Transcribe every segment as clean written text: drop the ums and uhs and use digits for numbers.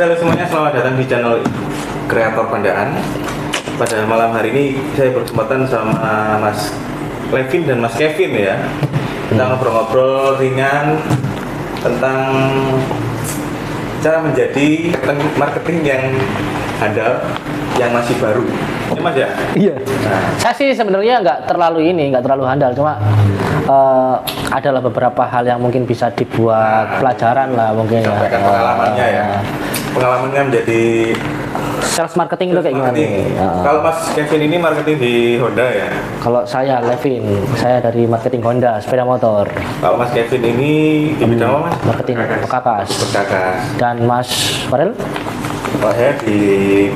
Halo semuanya, selamat datang di channel Kreator Pandaan. Pada malam hari ini saya berkesempatan sama Mas Levin dan Mas Kevin ya. Kita ngobrol-ngobrol ringan tentang cara menjadi marketing yang handal, yang masih baru. Ya Mas ya? Iya. Nah, Saya sih sebenarnya nggak terlalu handal, cuma adalah beberapa hal yang mungkin bisa dibuat pelajaran lah mungkin ya. sampaikan pengalamannya ya. Pengalamannya menjadi Sales marketing itu kayak gimana? Kalau Mas Kevin ini marketing di Honda ya. Kalau saya Levin, saya dari marketing Honda sepeda motor. Kalau Mas Kevin ini di bidang apa Mas? Marketing Perkakas. Perkakas. Dan Mas Farel Kalau saya di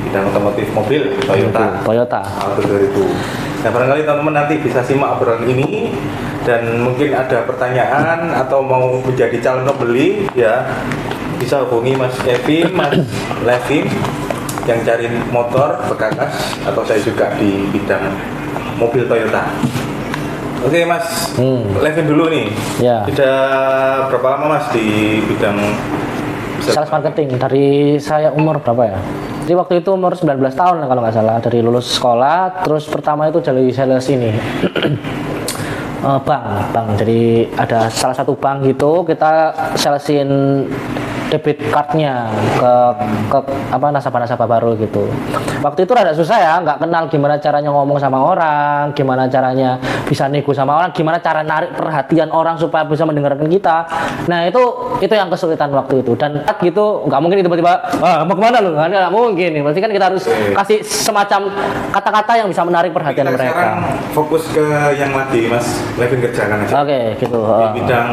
bidang otomotif mobil Toyota. Auto 2000. Nah barangkali teman-teman nanti bisa simak obrolan ini dan mungkin ada pertanyaan atau mau menjadi calon pembeli ya bisa hubungi Mas Kevin, Mas Levin yang cari motor Perkakas atau saya juga di bidang mobil Toyota. Oke Mas Levin dulu nih. Ya. Sudah berapa lama Mas di bidang Sales marketing dari saya umur berapa ya? Jadi waktu itu umur 19 tahun kalau nggak salah, dari lulus sekolah. Terus pertama itu jadi sales ini bank. Jadi ada salah satu bank gitu, kita salesin debit cardnya ke apa nasabah-nasabah baru gitu. Waktu itu rada susah ya, nggak kenal gimana caranya ngomong sama orang, gimana caranya bisa nego sama orang, gimana cara narik perhatian orang supaya bisa mendengarkan kita. Nah itu yang kesulitan waktu itu. Dan gitu nggak mungkin tiba-tiba mau kemana lu, nggak mungkin. Pasti kan kita harus kasih semacam kata-kata yang bisa menarik perhatian mereka. Sekarang fokus ke yang lagi Mas Levin kerjakan aja. Oke, gitu. Di bidang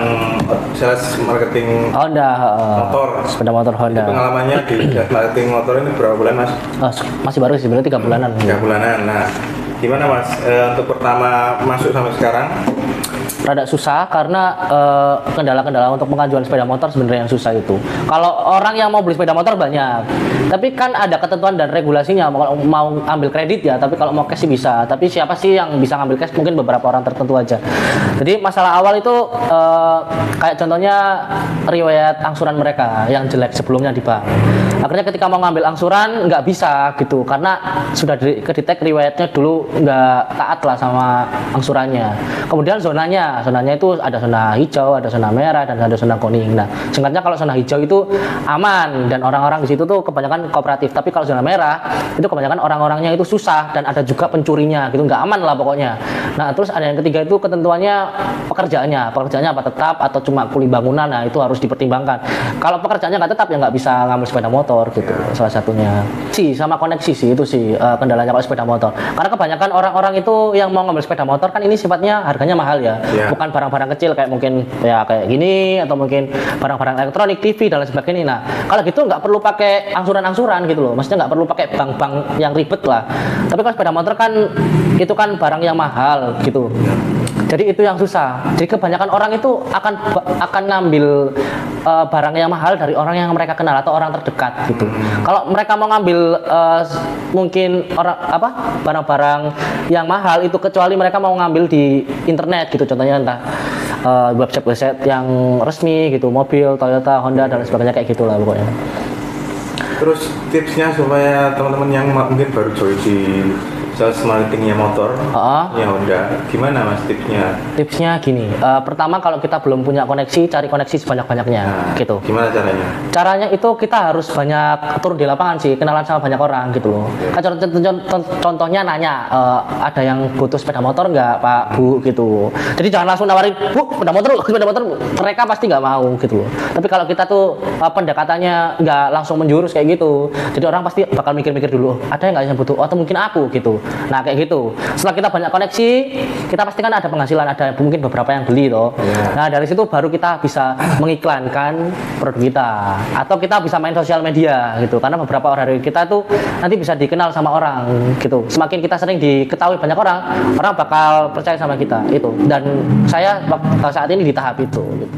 sales marketing Honda, motor. sepeda motor Honda. Jadi pengalamannya di sales marketing motor ini berapa bulan Mas? Masih baru sih, sebenarnya 3 bulanan. 3 bulanan. Nah, gimana Mas untuk pertama masuk sampai sekarang? Rada susah karena kendala-kendala untuk pengajuan sepeda motor sebenarnya yang susah itu. Kalau orang yang mau beli sepeda motor banyak, tapi kan ada ketentuan dan regulasinya. Kalau mau ambil kredit ya, tapi kalau mau cash sih bisa. Tapi siapa sih yang bisa ngambil cash? Mungkin beberapa orang tertentu aja. Jadi masalah awal itu kayak contohnya riwayat angsuran mereka yang jelek sebelumnya di bank. Akhirnya ketika mau ngambil angsuran nggak bisa gitu karena sudah kedetek riwayatnya dulu nggak taat lah sama angsurannya. Kemudian zonanya itu ada zona hijau, ada zona merah, dan ada zona kuning. Nah, singkatnya kalau zona hijau itu aman dan orang-orang di situ tuh kebanyakan kooperatif. Tapi kalau zona merah itu kebanyakan orang-orangnya itu susah dan ada juga pencurinya gitu, nggak aman lah pokoknya. Nah, terus ada yang ketiga itu ketentuannya pekerjaannya apa tetap atau cuma kuli bangunan. Nah, itu harus dipertimbangkan. Kalau pekerjaannya nggak tetap ya nggak bisa ngambil sepeda motor gitu. Salah satunya sama koneksi sih itu sih kendalanya kalau sepeda motor. Karena kebanyakan orang-orang itu yang mau ngambil sepeda motor kan ini sifatnya harganya mahal ya. Bukan barang-barang kecil kayak mungkin ya kayak gini atau mungkin barang-barang elektronik, TV dan lain sebagainya. Nah, kalau gitu nggak perlu pakai angsuran-angsuran gitu loh. Maksudnya nggak perlu pakai bank-bank yang ribet lah. Tapi kalau sepeda motor kan itu kan barang yang mahal gitu. Jadi itu yang susah. Jadi kebanyakan orang itu akan ngambil barang yang mahal dari orang yang mereka kenal atau orang terdekat gitu. Kalau mereka mau ngambil mungkin barang-barang yang mahal itu kecuali mereka mau ngambil di internet gitu, contohnya entah website yang resmi gitu, mobil Toyota, Honda dan sebagainya kayak gitulah pokoknya. Terus tipsnya supaya teman-teman yang mungkin baru join di sales marketingnya motor, ya Honda, gimana Mas tipsnya? Tipsnya gini, pertama kalau kita belum punya koneksi, cari koneksi sebanyak-banyaknya, gitu. Gimana caranya? Caranya itu kita harus banyak turun di lapangan sih, kenalan sama banyak orang gitu loh. Contohnya nanya, ada yang butuh sepeda motor nggak Pak, Bu, gitu. Jadi jangan langsung nawarin, Bu, sepeda motor, mereka pasti nggak mau gitu loh. Tapi kalau kita tuh pendekatannya nggak langsung menjurus kayak gitu, jadi orang pasti bakal mikir-mikir dulu, ada yang nggak yang butuh, atau mungkin aku gitu. Nah kayak gitu. Setelah kita banyak koneksi, kita pasti kan ada penghasilan, ada mungkin beberapa yang beli toh. Nah dari situ baru kita bisa mengiklankan produk kita, atau kita bisa main sosial media gitu. Karena beberapa orang dari kita tuh nanti bisa dikenal sama orang gitu. Semakin kita sering diketahui banyak orang bakal percaya sama kita itu. Dan saya saat ini di tahap itu gitu.